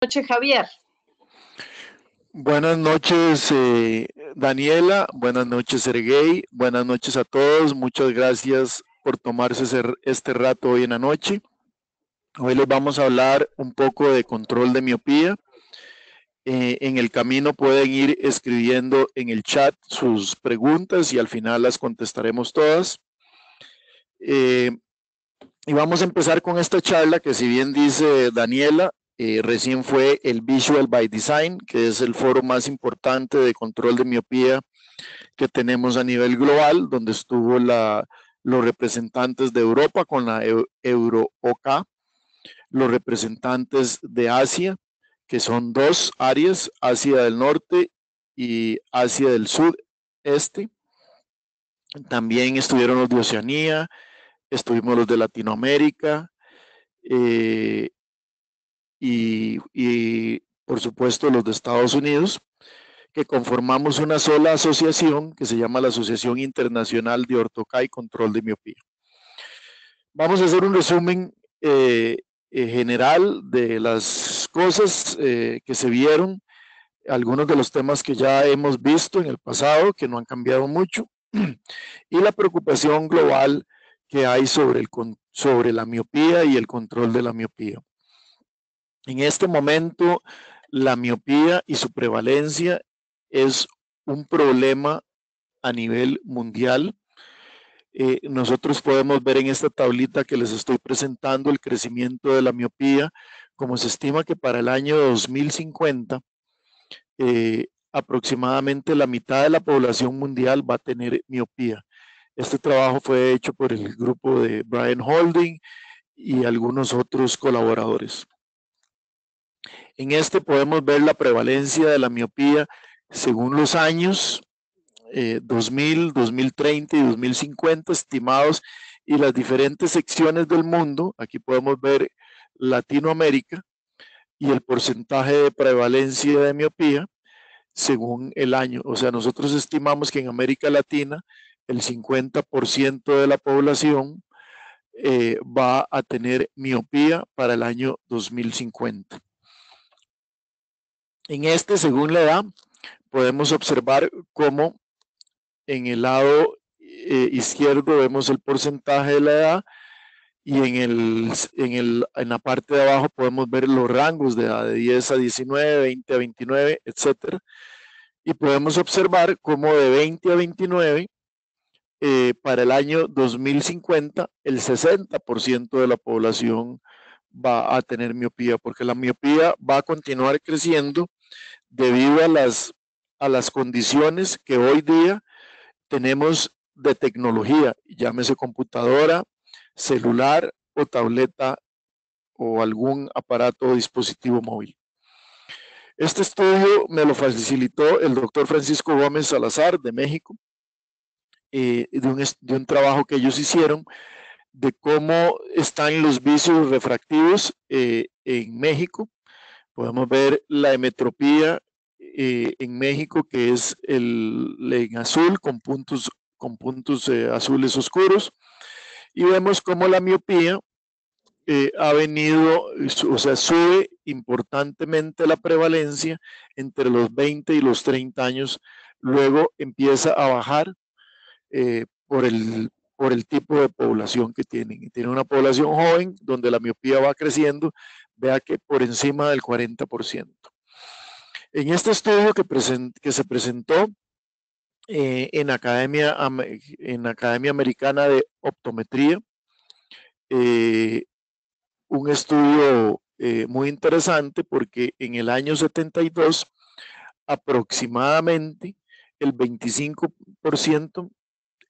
Noches, Javier. Buenas noches, Daniela. Buenas noches, Sergey. Buenas noches a todos. Muchas gracias por tomarse este rato hoy en la noche. Hoy les vamos a hablar un poco de control de miopía. En el camino pueden ir escribiendo en el chat sus preguntas y al final las contestaremos todas. Y vamos a empezar con esta charla que, si bien dice Daniela, recién fue el Visual by Design, que es el foro más importante de control de miopía que tenemos a nivel global, donde estuvo los representantes de Europa con la EuroOK, los representantes de Asia, que son dos áreas, Asia del Norte y Asia del Sudeste. También estuvieron los de Oceanía, estuvimos los de Latinoamérica, y por supuesto los de Estados Unidos, que conformamos una sola asociación que se llama la Asociación Internacional de Ortoca y Control de Miopía. Vamos a hacer un resumen general de las cosas que se vieron, algunos de los temas que ya hemos visto en el pasado, que no han cambiado mucho, y la preocupación global que hay sobre la miopía y el control de la miopía. En este momento, la miopía y su prevalencia es un problema a nivel mundial. Nosotros podemos ver en esta tablita que les estoy presentando el crecimiento de la miopía, como se estima que para el año 2050, aproximadamente la mitad de la población mundial va a tener miopía. Este trabajo fue hecho por el grupo de Brian Holding y algunos otros colaboradores. En este podemos ver la prevalencia de la miopía según los años 2000, 2030 y 2050 estimados, y las diferentes secciones del mundo. Aquí podemos ver Latinoamérica y el porcentaje de prevalencia de miopía según el año. O sea, nosotros estimamos que en América Latina el 50% de la población va a tener miopía para el año 2050. En este, según la edad, podemos observar cómo en el lado izquierdo vemos el porcentaje de la edad, y en la parte de abajo podemos ver los rangos de edad de 10 a 19, 20 a 29, etc. Y podemos observar cómo de 20 a 29, para el año 2050, el 60% de la población va a tener miopía, porque la miopía va a continuar creciendo debido a las condiciones que hoy día tenemos de tecnología, llámese computadora, celular o tableta o algún aparato o dispositivo móvil. Este estudio me lo facilitó el doctor Francisco Gómez Salazar de México, de un trabajo que ellos hicieron de cómo están los vicios refractivos en México. Podemos ver la emetropía en México, que es en azul con puntos azules oscuros, y vemos cómo la miopía ha venido, o sea, sube importantemente la prevalencia entre los 20 y los 30 años, luego empieza a bajar por el tipo de población que tienen. Y tiene una población joven donde la miopía va creciendo, vea que por encima del 40%. En este estudio que se presentó en Academia Americana de Optometría, un estudio muy interesante, porque en el año 72 aproximadamente el 25%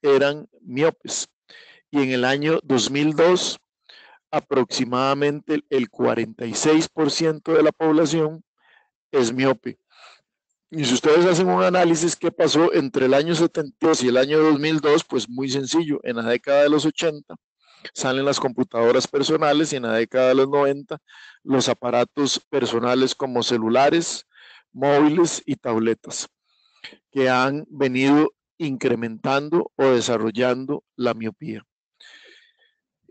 eran miopes, y en el año 2002 aproximadamente el 46% de la población es miope. Y si ustedes hacen un análisis qué pasó entre el año 72 y el año 2002, pues muy sencillo. En la década de los 80 salen las computadoras personales, y en la década de los 90 los aparatos personales como celulares, móviles y tabletas, que han venido incrementando o desarrollando la miopía.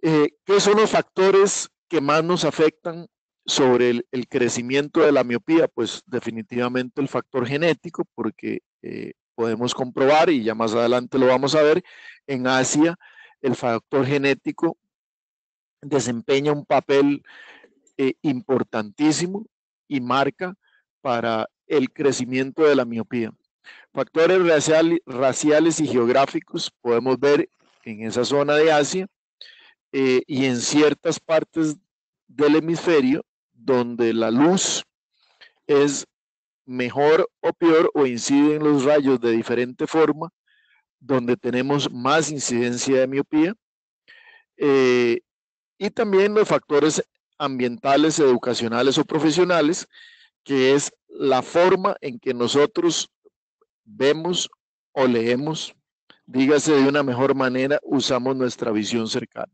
¿Qué son los factores que más nos afectan sobre el crecimiento de la miopía, pues definitivamente el factor genético, porque podemos comprobar, y ya más adelante lo vamos a ver, en Asia el factor genético desempeña un papel importantísimo y marca para el crecimiento de la miopía. Factores raciales y geográficos podemos ver en esa zona de Asia y en ciertas partes del hemisferio donde la luz es mejor o peor o inciden los rayos de diferente forma, donde tenemos más incidencia de miopía. Y también los factores ambientales, educacionales o profesionales, que es la forma en que nosotros vemos o leemos, dígase de una mejor manera, usamos nuestra visión cercana.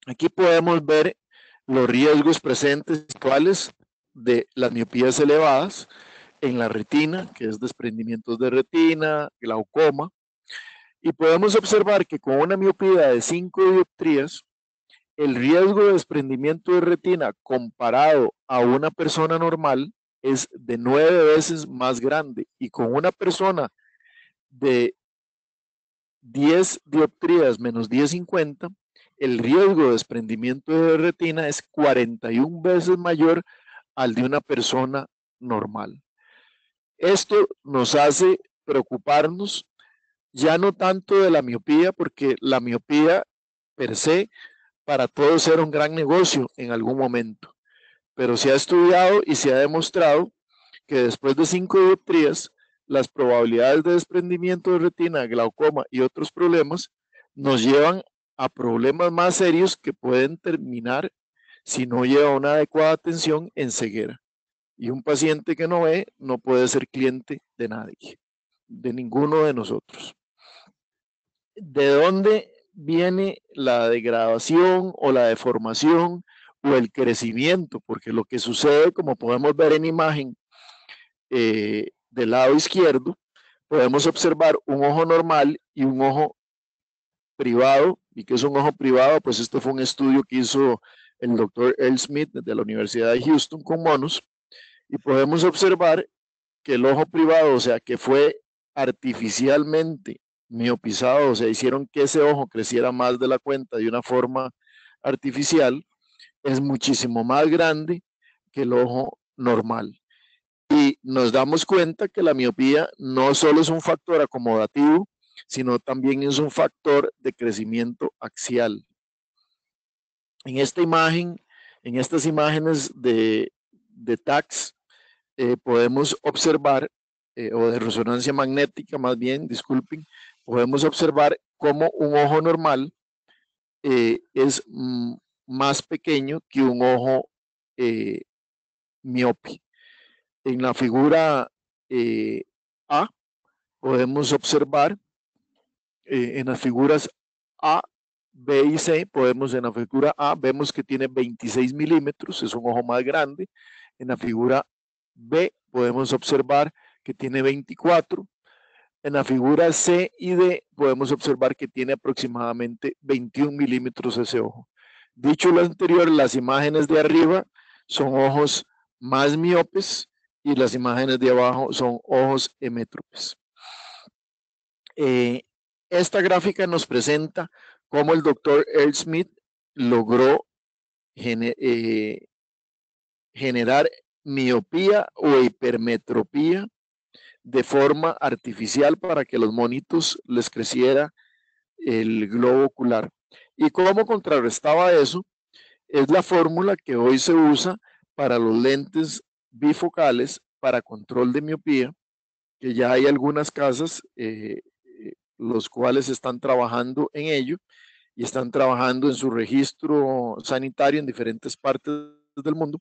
Aquí podemos ver los riesgos presentes actuales de las miopías elevadas en la retina, que es desprendimientos de retina, glaucoma, y podemos observar que con una miopía de 5 dioptrías, el riesgo de desprendimiento de retina comparado a una persona normal es de 9 veces más grande, y con una persona de 10 dioptrías menos 10/50, el riesgo de desprendimiento de retina es 41 veces mayor al de una persona normal. Esto nos hace preocuparnos ya no tanto de la miopía, porque la miopía per se para todos era un gran negocio en algún momento, pero se ha estudiado y se ha demostrado que después de 5 dioptrías, las probabilidades de desprendimiento de retina, glaucoma y otros problemas nos llevan a problemas más serios que pueden terminar, si no lleva una adecuada atención, en ceguera. Y un paciente que no ve no puede ser cliente de nadie, de ninguno de nosotros. ¿De dónde viene la degradación o la deformación o el crecimiento? Porque lo que sucede, como podemos ver en imagen del lado izquierdo, podemos observar un ojo normal y un ojo privado. ¿Y qué es un ojo privado? Pues este fue un estudio que hizo el doctor Earl Smith de la Universidad de Houston con monos, y podemos observar que el ojo privado, o sea, que fue artificialmente miopizado, o sea, hicieron que ese ojo creciera más de la cuenta de una forma artificial, es muchísimo más grande que el ojo normal. Y nos damos cuenta que la miopía no solo es un factor acomodativo, sino también es un factor de crecimiento axial. En esta imagen, en estas imágenes de TACS, podemos observar, o de resonancia magnética más bien, disculpen, podemos observar cómo un ojo normal es más pequeño que un ojo miope. En la figura A podemos observar, en las figuras A, B y C, en la figura A vemos que tiene 26 milímetros, es un ojo más grande. En la figura B podemos observar que tiene 24. En la figura C y D podemos observar que tiene aproximadamente 21 milímetros ese ojo. Dicho lo anterior, las imágenes de arriba son ojos más miopes y las imágenes de abajo son ojos hemétropes. Esta gráfica nos presenta cómo el doctor Earl Smith logró generar miopía o hipermetropía de forma artificial para que los monitos les creciera el globo ocular. ¿Y cómo contrarrestaba eso? Es la fórmula que hoy se usa para los lentes bifocales para control de miopía, que ya hay algunas casas los cuales están trabajando en ello y están trabajando en su registro sanitario en diferentes partes del mundo,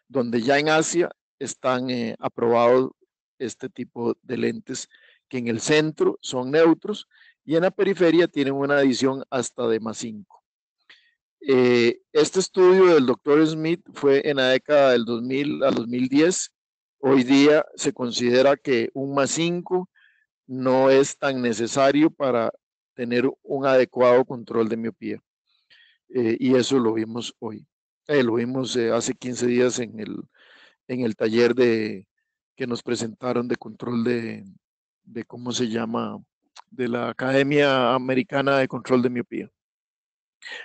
donde ya en Asia están aprobados este tipo de lentes, que en el centro son neutros y en la periferia tienen una adición hasta de +5. Este estudio del doctor Smith fue en la década del 2000 al 2010. Hoy día se considera que un +5 no es tan necesario para tener un adecuado control de miopía. Y eso lo vimos hoy. Lo vimos hace 15 días en el taller que nos presentaron de control de ¿cómo se llama? De la Academia Americana de Control de Miopía.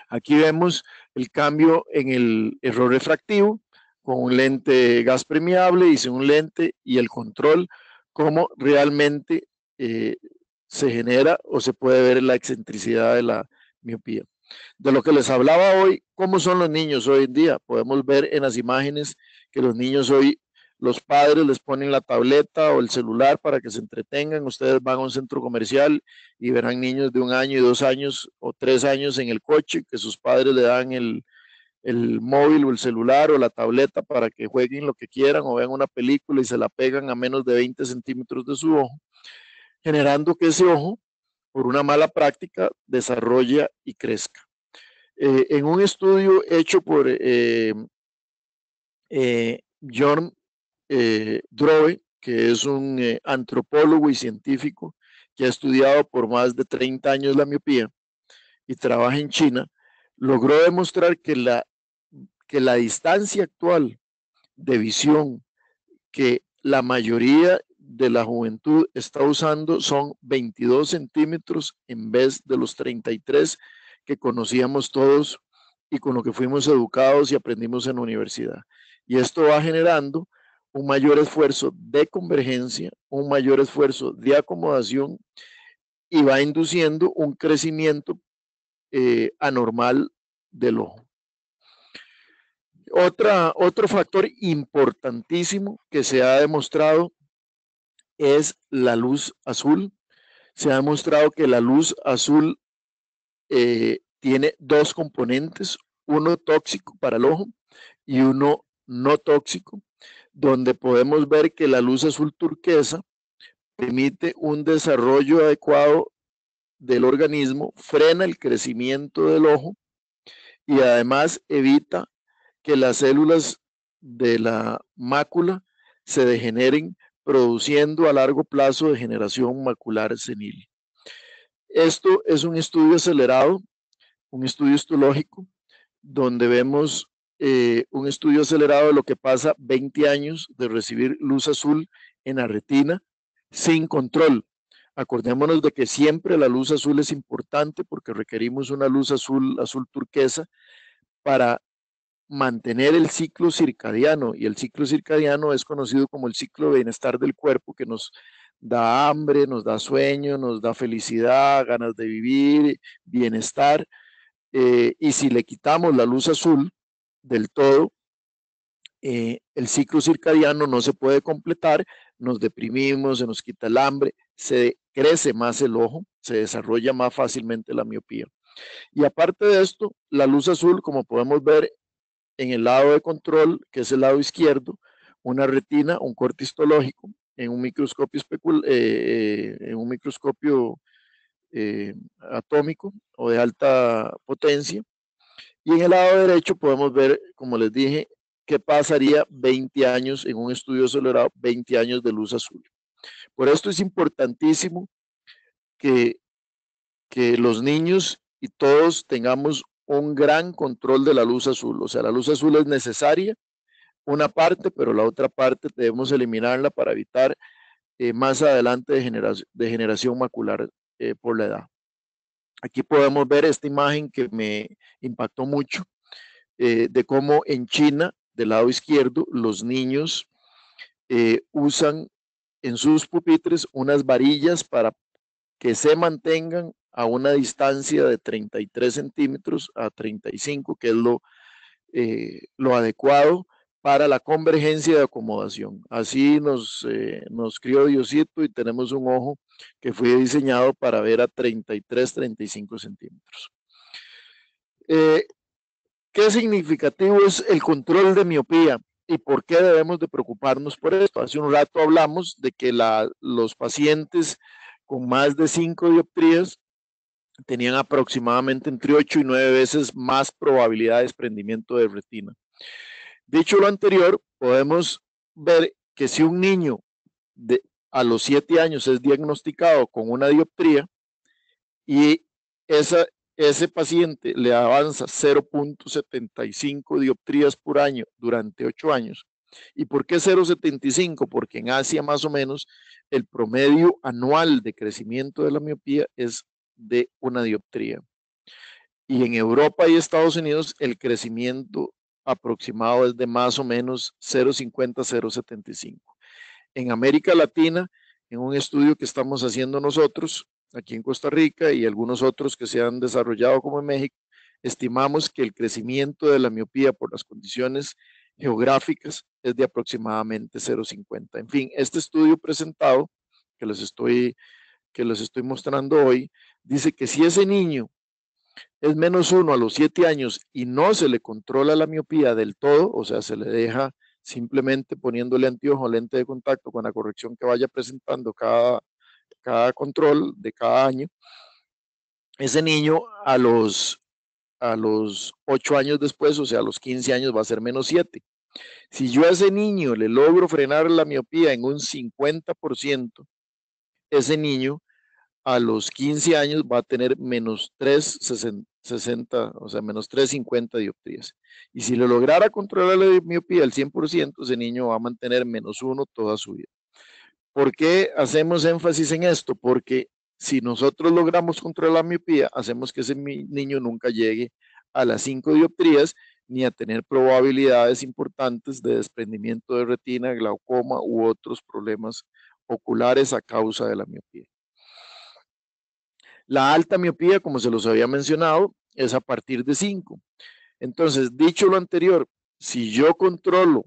Aquí vemos el cambio en el error refractivo con un lente gas permeable y sin un lente, y el control, cómo realmente se genera o se puede ver la excentricidad de la miopía. De lo que les hablaba hoy, ¿cómo son los niños hoy en día? Podemos ver en las imágenes que los niños hoy, los padres les ponen la tableta o el celular para que se entretengan. Ustedes van a un centro comercial y verán niños de 1 año y 2 años o 3 años en el coche que sus padres le dan el móvil o el celular o la tableta para que jueguen lo que quieran o vean una película y se la pegan a menos de 20 centímetros de su ojo, generando que ese ojo, por una mala práctica, desarrolla y crezca. En un estudio hecho por John Drove, que es un antropólogo y científico que ha estudiado por más de 30 años la miopía y trabaja en China, logró demostrar que la distancia actual de visión que la mayoría de la juventud está usando son 22 centímetros en vez de los 33 que conocíamos todos y con lo que fuimos educados y aprendimos en la universidad. Y esto va generando un mayor esfuerzo de convergencia, un mayor esfuerzo de acomodación y va induciendo un crecimiento anormal del ojo. Otro factor importantísimo que se ha demostrado es la luz azul. Se ha demostrado que la luz azul tiene 2 componentes, uno tóxico para el ojo y uno no tóxico, donde podemos ver que la luz azul turquesa permite un desarrollo adecuado del organismo, frena el crecimiento del ojo y además evita que las células de la mácula se degeneren, produciendo a largo plazo degeneración macular senil. Esto es un estudio acelerado, un estudio histológico, donde vemos un estudio acelerado de lo que pasa 20 años de recibir luz azul en la retina sin control. Acordémonos de que siempre la luz azul es importante porque requerimos una luz azul turquesa para mantener el ciclo circadiano, y el ciclo circadiano es conocido como el ciclo de bienestar del cuerpo, que nos da hambre, nos da sueño, nos da felicidad, ganas de vivir, bienestar, y si le quitamos la luz azul del todo, el ciclo circadiano no se puede completar, nos deprimimos, se nos quita el hambre, se crece más el ojo, se desarrolla más fácilmente la miopía. Y aparte de esto, la luz azul, como podemos ver en el lado de control, que es el lado izquierdo, una retina, un corte histológico en un microscopio, atómico o de alta potencia. Y en el lado derecho podemos ver, como les dije, qué pasaría 20 años en un estudio acelerado, 20 años de luz azul. Por esto es importantísimo que los niños y todos tengamos un gran control de la luz azul. O sea, la luz azul es necesaria, una parte, pero la otra parte debemos eliminarla para evitar más adelante degeneración macular por la edad. Aquí podemos ver esta imagen que me impactó mucho de cómo en China, del lado izquierdo, los niños usan en sus pupitres unas varillas para que se mantengan a una distancia de 33 centímetros a 35, que es lo adecuado para la convergencia de acomodación. Así nos crió Diosito y tenemos un ojo que fue diseñado para ver a 33, 35 centímetros. ¿Qué significativo es el control de miopía y por qué debemos de preocuparnos por esto? Hace un rato hablamos de que los pacientes con más de 5 dioptrías tenían aproximadamente entre 8 y 9 veces más probabilidad de desprendimiento de retina. Dicho lo anterior, podemos ver que si un niño a los 7 años es diagnosticado con una dioptría y ese paciente le avanza 0.75 dioptrías por año durante 8 años. ¿Y por qué 0.75? Porque en Asia más o menos el promedio anual de crecimiento de la miopía es de 1 dioptría. Y en Europa y Estados Unidos el crecimiento aproximado es de más o menos 0.50, 0.75. En América Latina, en un estudio que estamos haciendo nosotros, aquí en Costa Rica y algunos otros que se han desarrollado como en México, estimamos que el crecimiento de la miopía por las condiciones geográficas es de aproximadamente 0.50. En fin, este estudio presentado, que les estoy mostrando hoy, dice que si ese niño es -1 a los 7 años y no se le controla la miopía del todo, o sea, se le deja simplemente poniéndole anteojo, lente de contacto con la corrección que vaya presentando cada control de cada año, ese niño a los 8 años después, o sea, a los 15 años va a ser -7. Si yo a ese niño le logro frenar la miopía en un 50%, ese niño a los 15 años va a tener -3,60, o sea, -3,50 dioptrías. Y si le lograra controlar la miopía al 100%, ese niño va a mantener -1 toda su vida. ¿Por qué hacemos énfasis en esto? Porque si nosotros logramos controlar la miopía, hacemos que ese niño nunca llegue a las 5 dioptrías ni a tener probabilidades importantes de desprendimiento de retina, glaucoma u otros problemas oculares a causa de la miopía. La alta miopía, como se los había mencionado, es a partir de 5. Entonces, dicho lo anterior, si yo controlo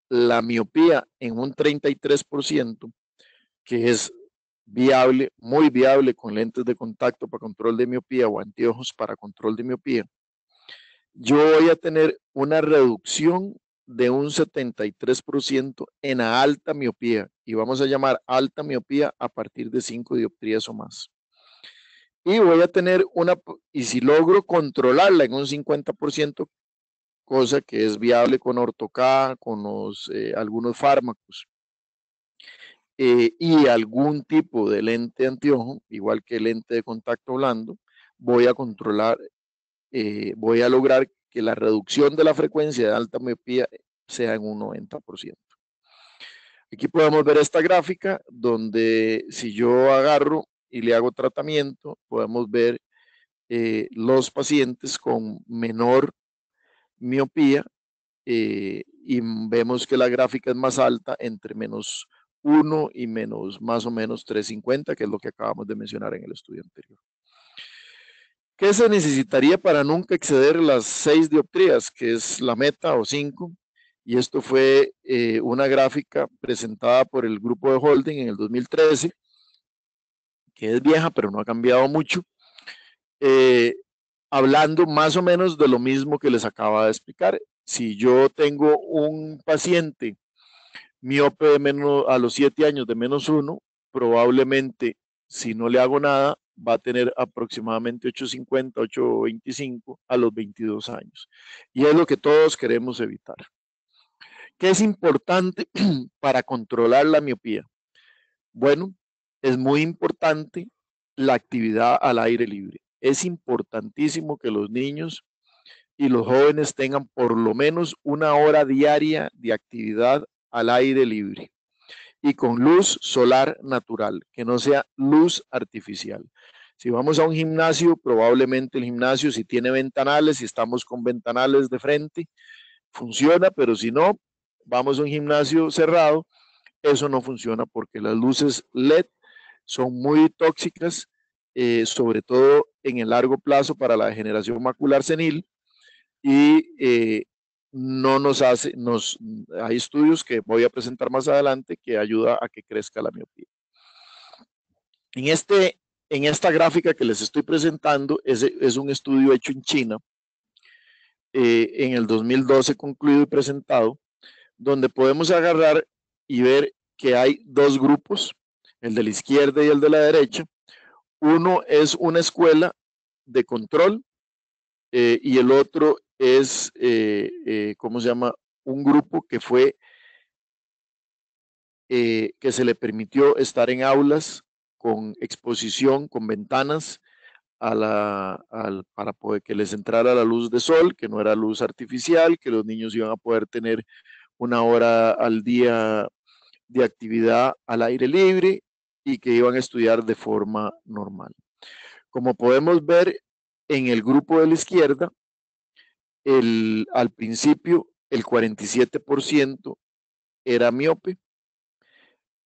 la miopía en un 33%, que es viable, muy viable con lentes de contacto para control de miopía o anteojos para control de miopía, yo voy a tener una reducción de un 73% en la alta miopía, y vamos a llamar alta miopía a partir de 5 dioptrías o más. Y voy a tener y si logro controlarla en un 50%, cosa que es viable con Ortho-K, con algunos fármacos, y algún tipo de lente de anteojo, igual que lente de contacto blando, voy a controlar, voy a lograr que la reducción de la frecuencia de alta miopía sea en un 90%. Aquí podemos ver esta gráfica donde si yo agarro y le hago tratamiento, podemos ver los pacientes con menor miopía, y vemos que la gráfica es más alta entre -1 y más o menos 350, que es lo que acabamos de mencionar en el estudio anterior. ¿Qué se necesitaría para nunca exceder las 6 dioptrías, que es la meta, o 5? Y esto fue una gráfica presentada por el grupo de Holding en el 2013, que es vieja, pero no ha cambiado mucho, hablando más o menos de lo mismo que les acaba de explicar. Si yo tengo un paciente miope a los 7 años de -1, probablemente si no le hago nada va a tener aproximadamente 8.50, 8.25 a los 22 años. Y es lo que todos queremos evitar. ¿Qué es importante para controlar la miopía? Bueno, es muy importante la actividad al aire libre. Es importantísimo que los niños y los jóvenes tengan por lo menos 1 hora diaria de actividad al aire libre y con luz solar natural, que no sea luz artificial. Si vamos a un gimnasio, probablemente el gimnasio, si tiene ventanales, si estamos con ventanales de frente, funciona, pero si no, vamos a un gimnasio cerrado, eso no funciona porque las luces LED son muy tóxicas, sobre todo en el largo plazo para la degeneración macular senil, y no nos hace, hay estudios que voy a presentar más adelante que ayuda a que crezca la miopía. En esta gráfica que les estoy presentando es un estudio hecho en China, en el 2012 concluido y presentado, donde podemos agarrar y ver que hay 2 grupos, el de la izquierda y el de la derecha. Uno es una escuela de control, y el otro es, ¿cómo se llama? Un grupo que fue, que se le permitió estar en aulas con exposición, con ventanas para poder que les entrara la luz de sol, que no era luz artificial, que los niños iban a poder tener 1 hora al día de actividad al aire libre y que iban a estudiar de forma normal. Como podemos ver en el grupo de la izquierda, al principio el 47% era miope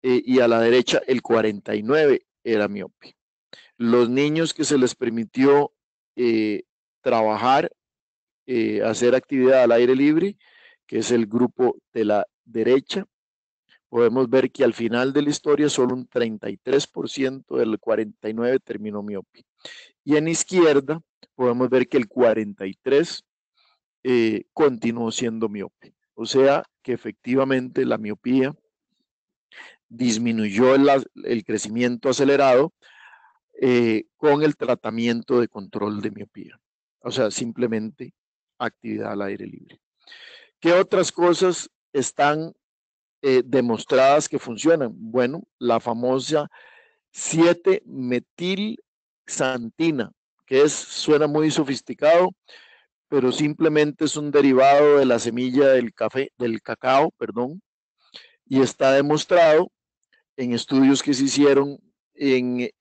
y a la derecha el 49% era miope. Los niños que se les permitió trabajar, hacer actividad al aire libre, que es el grupo de la derecha, podemos ver que al final de la historia solo un 33% del 49% terminó miope. Y en izquierda podemos ver que el 43% continuó siendo miope. O sea que efectivamente la miopía disminuyó el crecimiento acelerado con el tratamiento de control de miopía. O sea, simplemente actividad al aire libre. ¿Qué otras cosas están demostradas que funcionan? Bueno, la famosa 7-metilxantina, que suena muy sofisticado, pero simplemente es un derivado de la semilla del cacao, y está demostrado en estudios que se hicieron en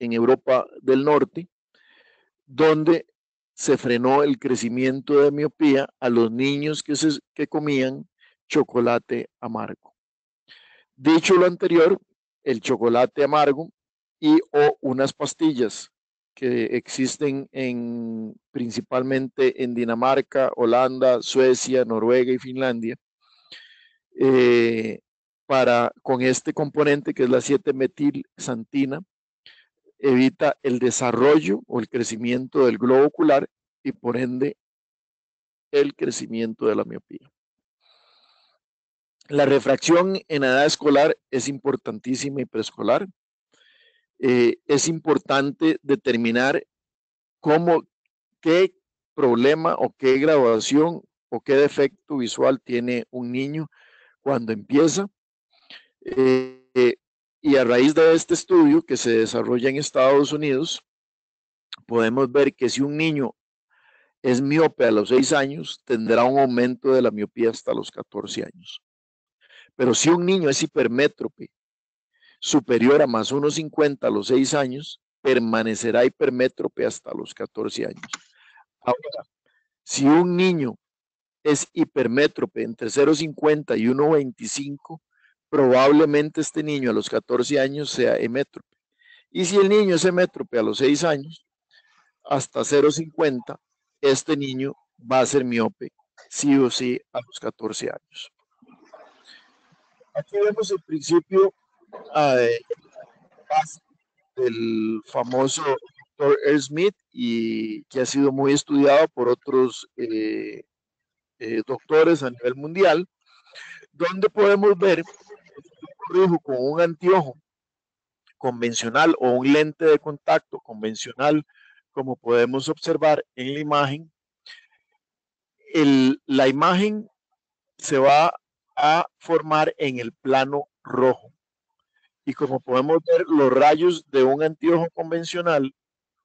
Europa del Norte, donde se frenó el crecimiento de miopía a los niños que comían chocolate amargo. Dicho lo anterior, el chocolate amargo o unas pastillas que existen principalmente en Dinamarca, Holanda, Suecia, Noruega y Finlandia, con este componente que es la 7-metilxantina, evita el desarrollo o el crecimiento del globo ocular y por ende el crecimiento de la miopía. La refracción en edad escolar es importantísima y preescolar. Es importante determinar qué problema o qué graduación o qué defecto visual tiene un niño cuando empieza. Y a raíz de este estudio que se desarrolla en Estados Unidos, podemos ver que si un niño es miope a los 6 años, tendrá un aumento de la miopía hasta los 14 años. Pero si un niño es hipermétrope superior a más 1,50 a los 6 años, permanecerá hipermétrope hasta los 14 años. Ahora, si un niño es hipermétrope entre 0,50 y 1,25, probablemente este niño a los 14 años sea hemétrope. Y si el niño es hemétrope a los 6 años, hasta 0,50, este niño va a ser miope, sí o sí, a los 14 años. Aquí vemos el principio del famoso Dr. Smith y que ha sido muy estudiado por otros doctores a nivel mundial, donde podemos ver con un anteojo convencional o un lente de contacto convencional, como podemos observar en la imagen. La imagen se va a formar en el plano rojo y como podemos ver, los rayos de un anteojo convencional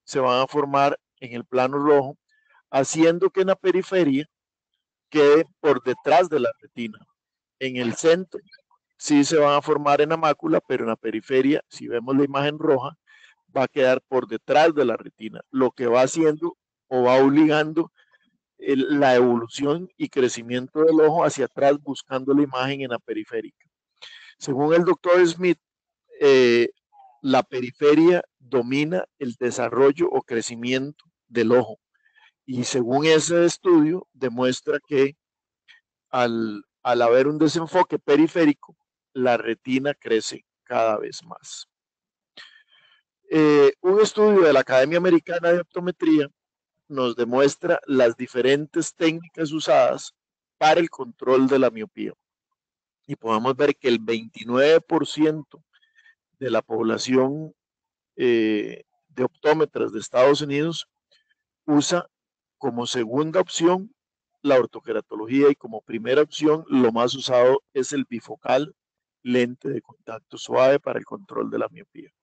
se van a formar en el plano rojo, haciendo que en la periferia quede por detrás de la retina. En el centro sí se van a formar en la mácula, pero en la periferia, si vemos la imagen roja, va a quedar por detrás de la retina, lo que va haciendo o va obligando la evolución y crecimiento del ojo hacia atrás, buscando la imagen en la periférica. Según el doctor Smith, la periferia domina el desarrollo o crecimiento del ojo. Y según ese estudio, demuestra que al haber un desenfoque periférico, la retina crece cada vez más. Un estudio de la Academia Americana de Optometría nos demuestra las diferentes técnicas usadas para el control de la miopía. Y podemos ver que el 29% de la población de optómetras de Estados Unidos usa como segunda opción la ortoqueratología y como primera opción lo más usado es el bifocal, lente de contacto suave para el control de la miopía.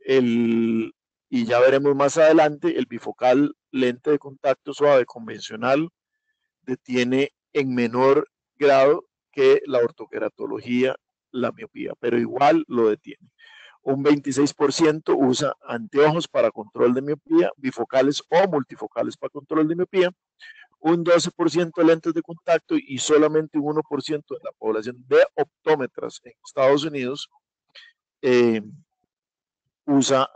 y ya veremos más adelante, el bifocal lente de contacto suave convencional detiene en menor grado que la ortoqueratología la miopía, pero igual lo detiene. Un 26% usa anteojos para control de miopía, bifocales o multifocales para control de miopía, un 12% lentes de contacto y solamente un 1% de la población de optómetras en Estados Unidos usa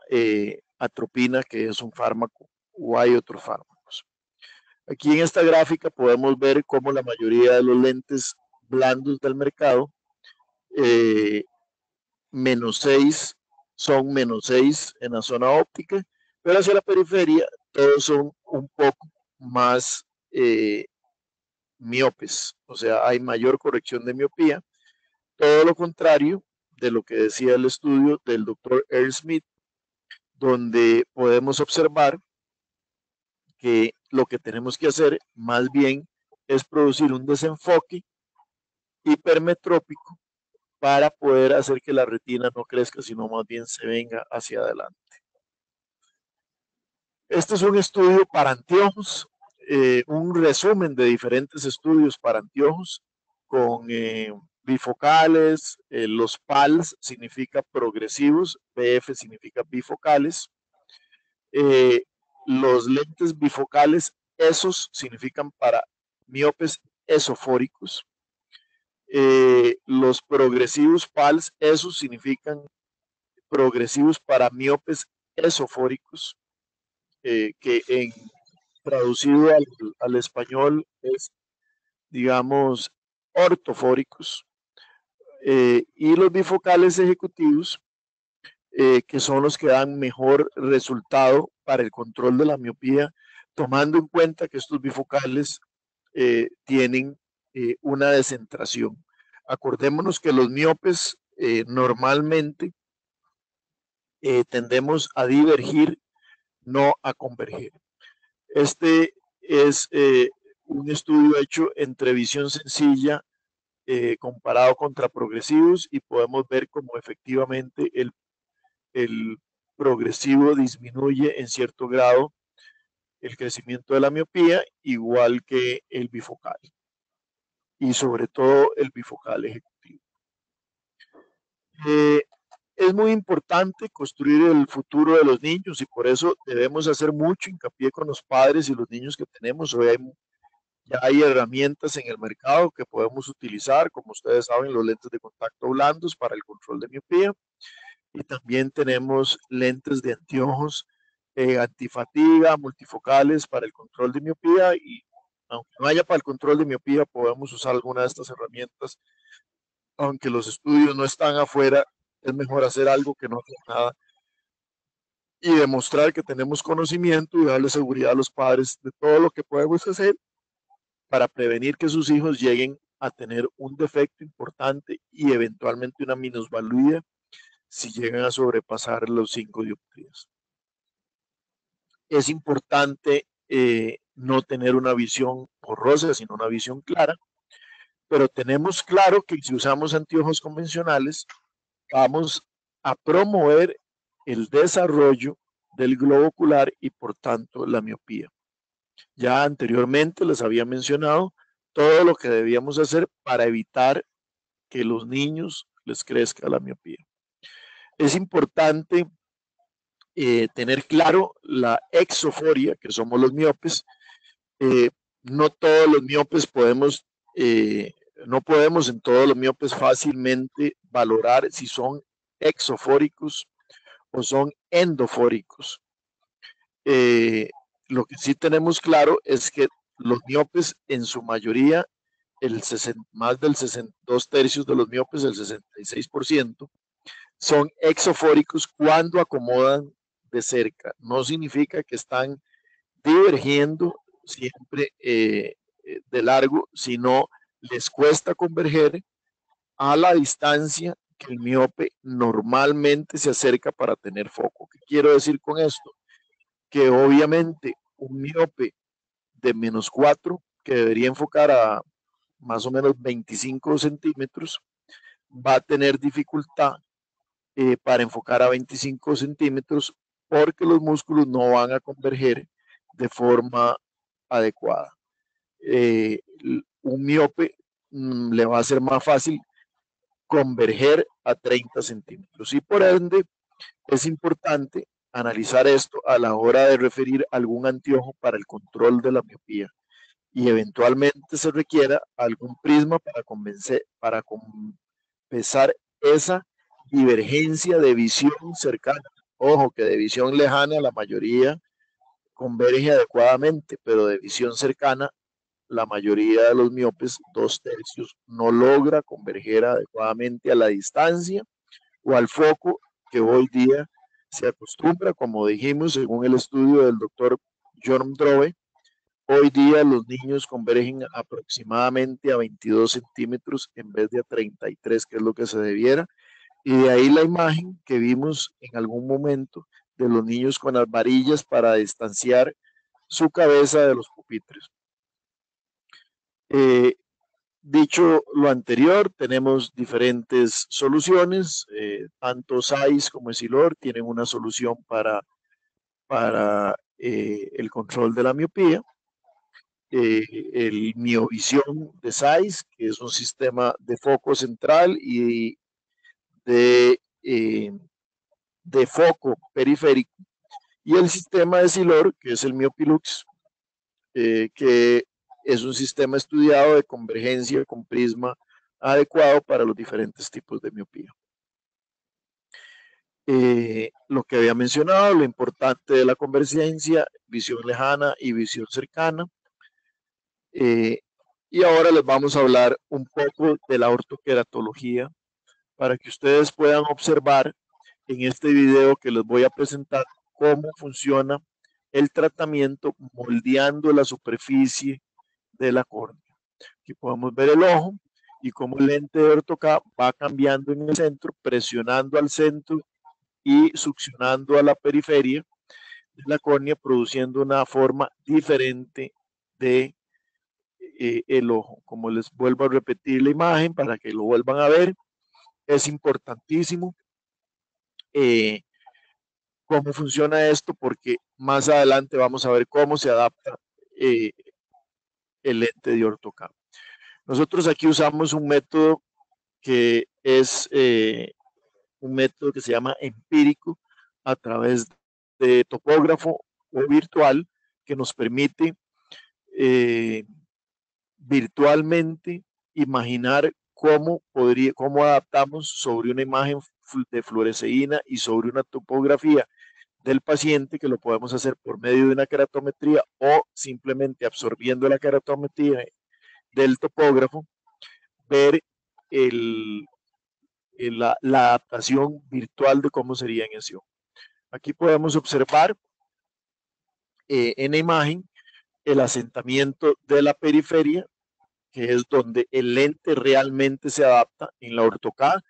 atropina, que es un fármaco, o hay otros fármacos. Aquí en esta gráfica podemos ver cómo la mayoría de los lentes blandos del mercado, -6, son -6 en la zona óptica, pero hacia la periferia todos son un poco más miopes, o sea, hay mayor corrección de miopía, todo lo contrario de lo que decía el estudio del doctor Earl Smith, donde podemos observar que lo que tenemos que hacer más bien es producir un desenfoque hipermetrópico para poder hacer que la retina no crezca, sino más bien se venga hacia adelante. Este es un estudio para anteojos, un resumen de diferentes estudios para anteojos con bifocales, los PALs significa progresivos, BF significa bifocales, los lentes bifocales, esos significan para miopes esofóricos, los progresivos PALs, esos significan progresivos para miopes esofóricos, que en traducido al español es, digamos, ortofóricos, y los bifocales ejecutivos, que son los que dan mejor resultado para el control de la miopía, tomando en cuenta que estos bifocales tienen una descentración. Acordémonos que los miopes normalmente tendemos a divergir, no a converger. Este es un estudio hecho entre visión sencilla comparado contra progresivos y podemos ver cómo efectivamente el progresivo disminuye en cierto grado el crecimiento de la miopía, igual que el bifocal y sobre todo el bifocal ejecutivo. Es muy importante construir el futuro de los niños y por eso debemos hacer mucho hincapié con los padres y los niños que tenemos. Hoy ya hay herramientas en el mercado que podemos utilizar, como ustedes saben, los lentes de contacto blandos para el control de miopía, y también tenemos lentes de anteojos antifatiga, multifocales para el control de miopía, y aunque no haya para el control de miopía, podemos usar alguna de estas herramientas. Aunque los estudios no están afuera, es mejor hacer algo que no hacer nada y demostrar que tenemos conocimiento y darle seguridad a los padres de todo lo que podemos hacer para prevenir que sus hijos lleguen a tener un defecto importante y eventualmente una minusvalía si llegan a sobrepasar los 5 dioptrías. Es importante no tener una visión borrosa, sino una visión clara, pero tenemos claro que si usamos anteojos convencionales, vamos a promover el desarrollo del globo ocular y por tanto la miopía. Ya anteriormente les había mencionado todo lo que debíamos hacer para evitar que los niños les crezca la miopía. Es importante tener claro la exoforia, que somos los miopes. No todos los miopes podemos, no podemos en todos los miopes fácilmente valorar si son exofóricos o son endofóricos. Lo que sí tenemos claro es que los miopes en su mayoría, más del 2/3 de los miopes, el 66%, son exofóricos cuando acomodan de cerca. No significa que están divergiendo siempre de largo, sino les cuesta converger a la distancia que el miope normalmente se acerca para tener foco. ¿Qué quiero decir con esto? Que obviamente un miope de -4, que debería enfocar a más o menos 25 centímetros, va a tener dificultad para enfocar a 25 centímetros porque los músculos no van a converger de forma adecuada. Un miope le va a ser más fácil converger a 30 centímetros y por ende es importante analizar esto a la hora de referir algún anteojo para el control de la miopía y eventualmente se requiera algún prisma para compensar esa divergencia de visión cercana. Ojo que de visión lejana la mayoría converge adecuadamente, pero de visión cercana la mayoría de los miopes, 2/3, no logra converger adecuadamente a la distancia o al foco que hoy día se acostumbra, como dijimos, según el estudio del doctor John Drove, hoy día los niños convergen aproximadamente a 22 centímetros en vez de a 33, que es lo que se debiera. Y de ahí la imagen que vimos en algún momento de los niños con las varillas para distanciar su cabeza de los pupitres. Dicho lo anterior, tenemos diferentes soluciones, tanto SAIS como Essilor tienen una solución para el control de la miopía. El Miovisión de SAIS, que es un sistema de foco central y de foco periférico, y el sistema de Essilor, que es el Miopilux, que es un sistema estudiado de convergencia con prisma adecuado para los diferentes tipos de miopía. Lo que había mencionado, lo importante de la convergencia, visión lejana y visión cercana. Y ahora les vamos a hablar un poco de la ortoqueratología para que ustedes puedan observar en este video que les voy a presentar cómo funciona el tratamiento moldeando la superficie de la córnea. Aquí podemos ver el ojo y cómo el lente de ortoca va cambiando en el centro, presionando al centro y succionando a la periferia de la córnea, produciendo una forma diferente de el ojo. Como les vuelvo a repetir la imagen para que lo vuelvan a ver, es importantísimo cómo funciona esto porque más adelante vamos a ver cómo se adapta el lente de ortoca. Nosotros aquí usamos un método que es un método que se llama empírico a través de topógrafo o virtual que nos permite virtualmente imaginar cómo adaptamos sobre una imagen de fluoresceína y sobre una topografía del paciente, que lo podemos hacer por medio de una keratometría o simplemente absorbiendo la keratometría del topógrafo, ver la adaptación virtual de cómo sería en ese ojo. Aquí podemos observar en la imagen el asentamiento de la periferia, que es donde el lente realmente se adapta en la ortoca.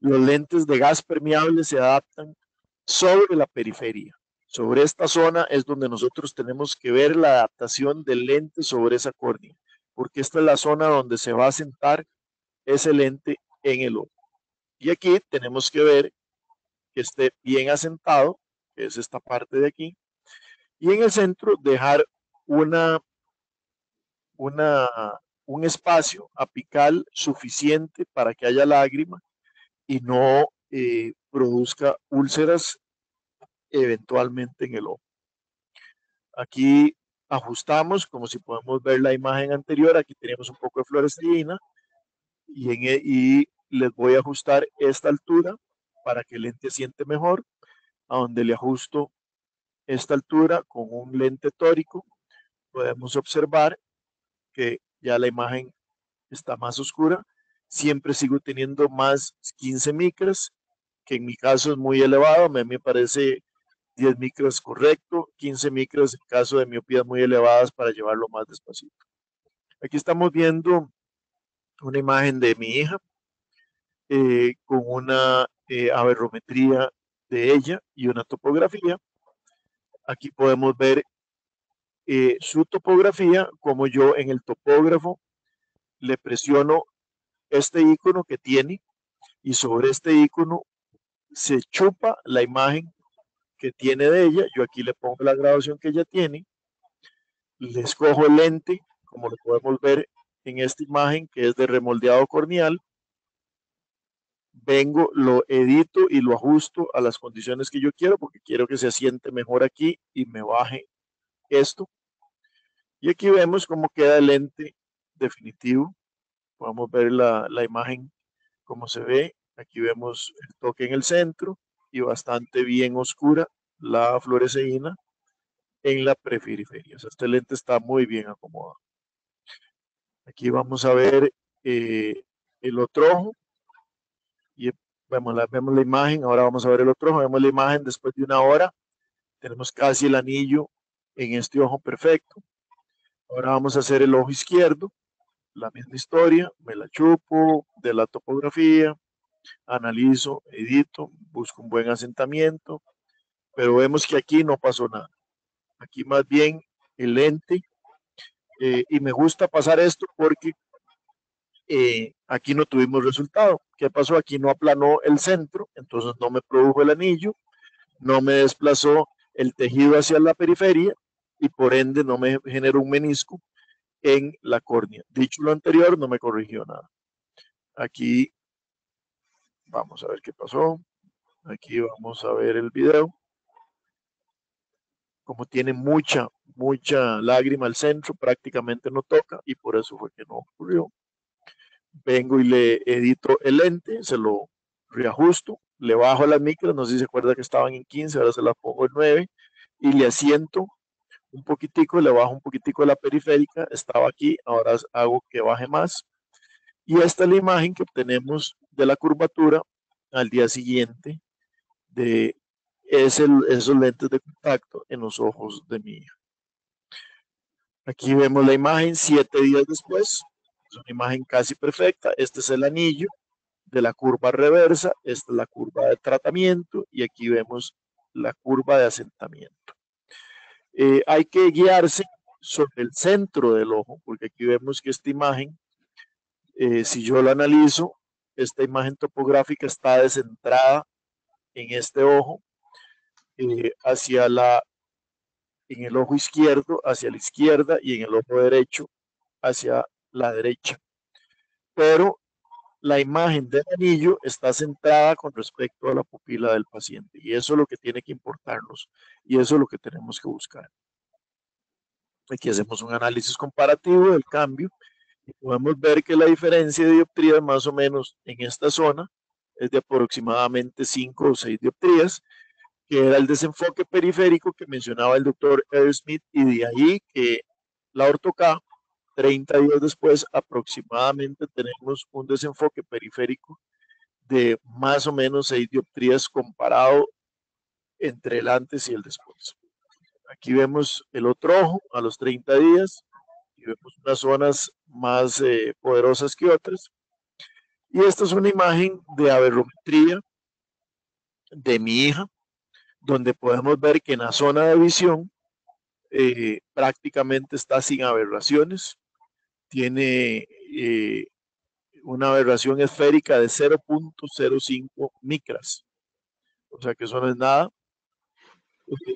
Los lentes de gas permeable se adaptan sobre la periferia. Sobre esta zona es donde nosotros tenemos que ver la adaptación del lente sobre esa córnea, porque esta es la zona donde se va a sentar ese lente en el ojo. Y aquí tenemos que ver que esté bien asentado, que es esta parte de aquí, y en el centro dejar un espacio apical suficiente para que haya lágrima y no produzca úlceras eventualmente en el ojo. Aquí ajustamos, como si podemos ver la imagen anterior, aquí tenemos un poco de fluoresceína y les voy a ajustar esta altura para que el lente siente mejor, a donde le ajusto esta altura con un lente tórico. Podemos observar que ya la imagen está más oscura. Siempre sigo teniendo más 15 micras, que en mi caso es muy elevado. A mí me parece 10 micras correcto, 15 micras en caso de miopías muy elevadas para llevarlo más despacito. Aquí estamos viendo una imagen de mi hija con una aberrometría de ella y una topografía. Aquí podemos ver su topografía, como yo en el topógrafo le presiono este icono que tiene y sobre este icono se chupa la imagen que tiene de ella. Yo aquí le pongo la graduación que ella tiene, le escojo el lente, como lo podemos ver en esta imagen que es de remoldeado corneal. Vengo, lo edito y lo ajusto a las condiciones que yo quiero, porque quiero que se asiente mejor aquí y me baje esto. Y aquí vemos cómo queda el lente definitivo. Podemos ver la imagen como se ve. Aquí vemos el toque en el centro y bastante bien oscura la fluoresceína en la periferia. O sea, este lente está muy bien acomodado. Aquí vamos a ver el otro ojo y vemos la imagen. Ahora vamos a ver el otro ojo. Vemos la imagen después de una hora. Tenemos casi el anillo en este ojo perfecto. Ahora vamos a hacer el ojo izquierdo. La misma historia. Me la chupo de la topografía. Analizo, edito, busco un buen asentamiento. Pero vemos que aquí no pasó nada. Aquí más bien el lente. Y me gusta pasar esto porque aquí no tuvimos resultado. ¿Qué pasó? Aquí no aplanó el centro, entonces no me produjo el anillo, no me desplazó el tejido hacia la periferia y por ende no me generó un menisco en la córnea. Dicho lo anterior, no me corrigió nada. Aquí vamos a ver qué pasó. Aquí vamos a ver el video. Como tiene mucha lágrima al centro, prácticamente no toca y por eso fue que no ocurrió. Vengo y le edito el lente, se lo reajusto, le bajo las micras, no sé si se acuerda que estaban en 15, ahora se las pongo en 9 y le asiento un poquitico, le bajo un poquitico la periférica, estaba aquí, ahora hago que baje más. Y esta es la imagen que obtenemos de la curvatura al día siguiente de esos lentes de contacto en los ojos de mi hija. Aquí vemos la imagen 7 días después, es una imagen casi perfecta, este es el anillo de la curva reversa, esta es la curva de tratamiento y aquí vemos la curva de asentamiento. Hay que guiarse sobre el centro del ojo, porque aquí vemos que esta imagen, si yo la analizo, esta imagen topográfica está descentrada en este ojo, en el ojo izquierdo hacia la izquierda y en el ojo derecho hacia la derecha. Pero la imagen del anillo está centrada con respecto a la pupila del paciente y eso es lo que tiene que importarnos y eso es lo que tenemos que buscar. Aquí hacemos un análisis comparativo del cambio y podemos ver que la diferencia de dioptrías más o menos en esta zona es de aproximadamente 5 o 6 dioptrías, que era el desenfoque periférico que mencionaba el doctor Smith, y de ahí que la ortoK 30 días después aproximadamente tenemos un desenfoque periférico de más o menos 6 dioptrías comparado entre el antes y el después. Aquí vemos el otro ojo a los 30 días y vemos unas zonas más poderosas que otras. Y esta es una imagen de aberrometría de mi hija, donde podemos ver que en la zona de visión prácticamente está sin aberraciones. Tiene una aberración esférica de 0.05 micras. O sea que eso no es nada.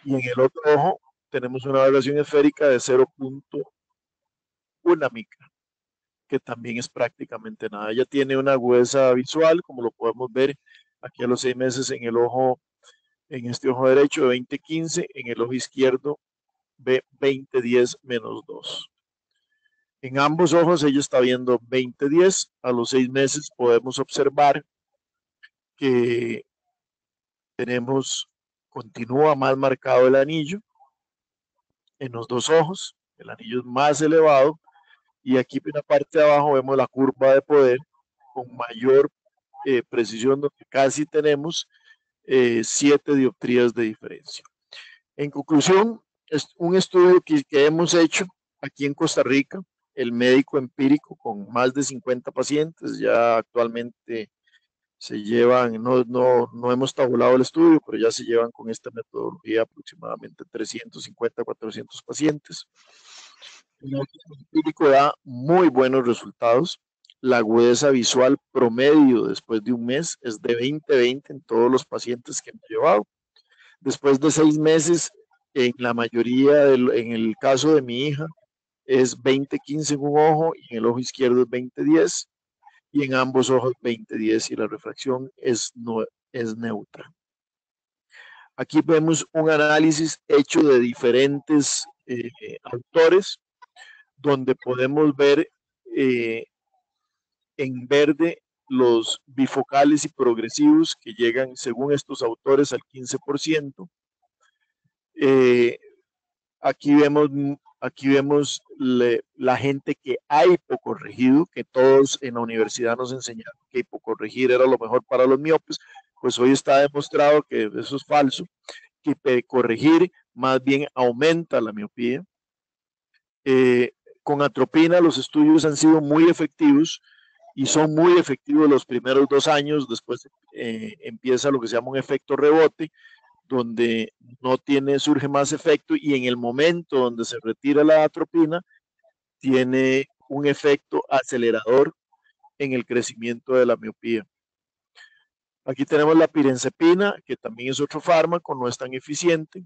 Y en el otro ojo tenemos una aberración esférica de 0.1 micra, que también es prácticamente nada. Ella tiene una agudeza visual, como lo podemos ver aquí a los 6 meses en el ojo, en este ojo derecho de 20/15, en el ojo izquierdo ve 20/10 menos 2. En ambos ojos ella está viendo 20/10. A los 6 meses podemos observar que continúa más marcado el anillo en los dos ojos, el anillo es más elevado y aquí en la parte de abajo vemos la curva de poder con mayor precisión, donde casi tenemos 7 dioptrías de diferencia. En conclusión, es un estudio que hemos hecho aquí en Costa Rica, el médico empírico con más de 50 pacientes, ya actualmente se llevan, no hemos tabulado el estudio, pero ya se llevan con esta metodología aproximadamente 350, 400 pacientes. El médico empírico da muy buenos resultados. La agudeza visual promedio después de un mes es de 20/20 en todos los pacientes que hemos llevado. Después de 6 meses, en la mayoría, en el caso de mi hija, es 20/15 en un ojo y en el ojo izquierdo es 20/10 y en ambos ojos 20/10 y la refracción es neutra. Aquí vemos un análisis hecho de diferentes autores, donde podemos ver en verde los bifocales y progresivos que llegan, según estos autores, al 15%. Aquí vemos la gente que ha hipocorregido, que todos en la universidad nos enseñaron que hipocorregir era lo mejor para los miopes, pues hoy está demostrado que eso es falso, que hipercorregir más bien aumenta la miopía. Con atropina los estudios han sido muy efectivos y son muy efectivos los primeros 2 años, después empieza lo que se llama un efecto rebote, donde no surge más efecto y en el momento donde se retira la atropina, tiene un efecto acelerador en el crecimiento de la miopía. Aquí tenemos la pirenzepina, que también es otro fármaco, no es tan eficiente.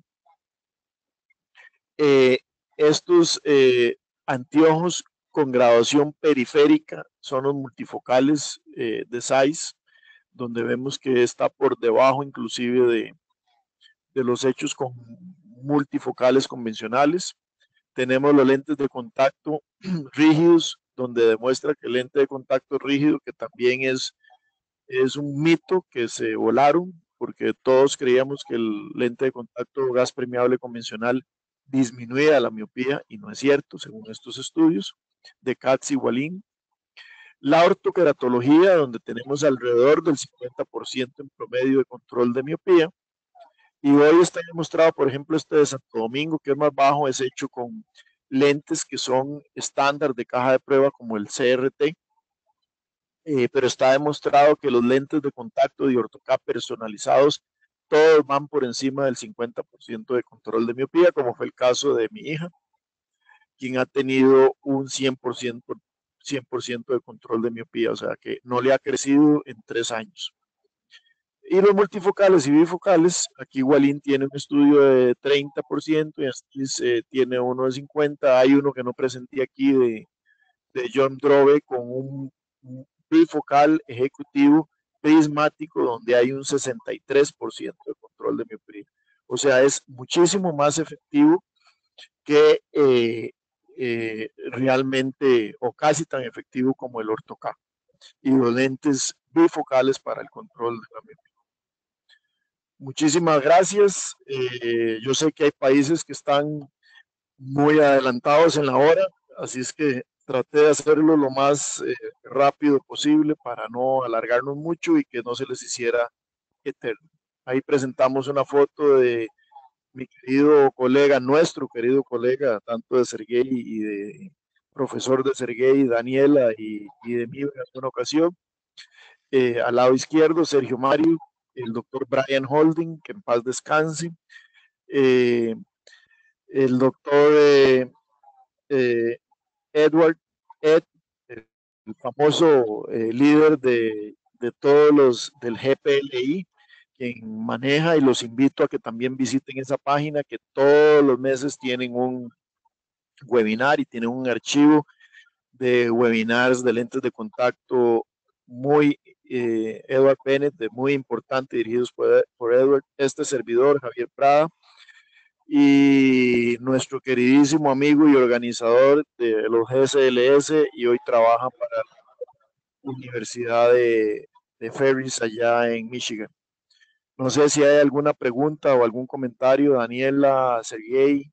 Estos anteojos con graduación periférica son los multifocales de Zeiss, donde vemos que está por debajo inclusive de los hechos con multifocales convencionales. Tenemos los lentes de contacto rígidos, donde demuestra que el lente de contacto rígido, que también es un mito que se volaron, porque todos creíamos que el lente de contacto gas permeable convencional disminuía la miopía, y no es cierto, según estos estudios de Katz y Wallin. La ortoqueratología, donde tenemos alrededor del 50% en promedio de control de miopía. Y hoy está demostrado, por ejemplo, este de Santo Domingo, que es más bajo, es hecho con lentes que son estándar de caja de prueba como el CRT, pero está demostrado que los lentes de contacto de Ortocá personalizados, todos van por encima del 50% de control de miopía, como fue el caso de mi hija, quien ha tenido un 100% de control de miopía, o sea que no le ha crecido en 3 años. Y los multifocales y bifocales, aquí Wallin tiene un estudio de 30% y Astis tiene uno de 50%. Hay uno que no presenté aquí de John Drove con un bifocal ejecutivo prismático donde hay un 63% de control de miopía. O sea, es muchísimo más efectivo que realmente, o casi tan efectivo como el Ortho-K y los lentes bifocales para el control de la miopía. Muchísimas gracias. Yo sé que hay países que están muy adelantados en la hora, así es que traté de hacerlo lo más rápido posible para no alargarnos mucho y que no se les hiciera eterno. Ahí presentamos una foto de mi querido colega, nuestro querido colega, tanto de Sergey y de profesor de Sergey, Daniela y de mí en alguna ocasión. Al lado izquierdo, Sergio Mario, el doctor Brian Holding, que en paz descanse, el doctor Edward, Ed, el famoso líder de todos los del GPLI, quien maneja, y los invito a que también visiten esa página, que todos los meses tienen un webinar y tienen un archivo de webinars de lentes de contacto muy Edward Bennett, de muy importante, dirigidos por Edward, este servidor, Javier Prada, y nuestro queridísimo amigo y organizador de los GSLS, y hoy trabaja para la Universidad de Ferris allá en Michigan. No sé si hay alguna pregunta o algún comentario, Daniela, Sergey.